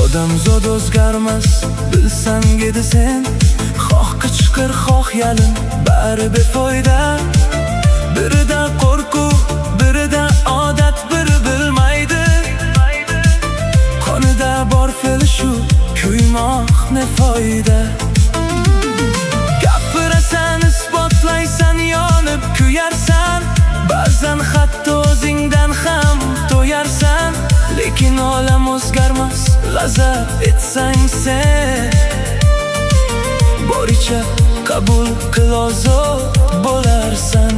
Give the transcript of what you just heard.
Odamzod o'zgarmas, bilsang edi sen. Xoh qichqir, xoh yalin, bari befoyda. Birida qo'rquv, birida odat, biri bilmaydi. Qonida bor fe'l shu, kuymoq ne foyda. Gapirasan, isbotlaysan, yonib kuyarsan. Ba'zan hatto o'zingdan ham to'yarsan. Lekin olam o'zgarmas, g'azab etsang sen. Boricha qabul qil, ozod bo'larsan.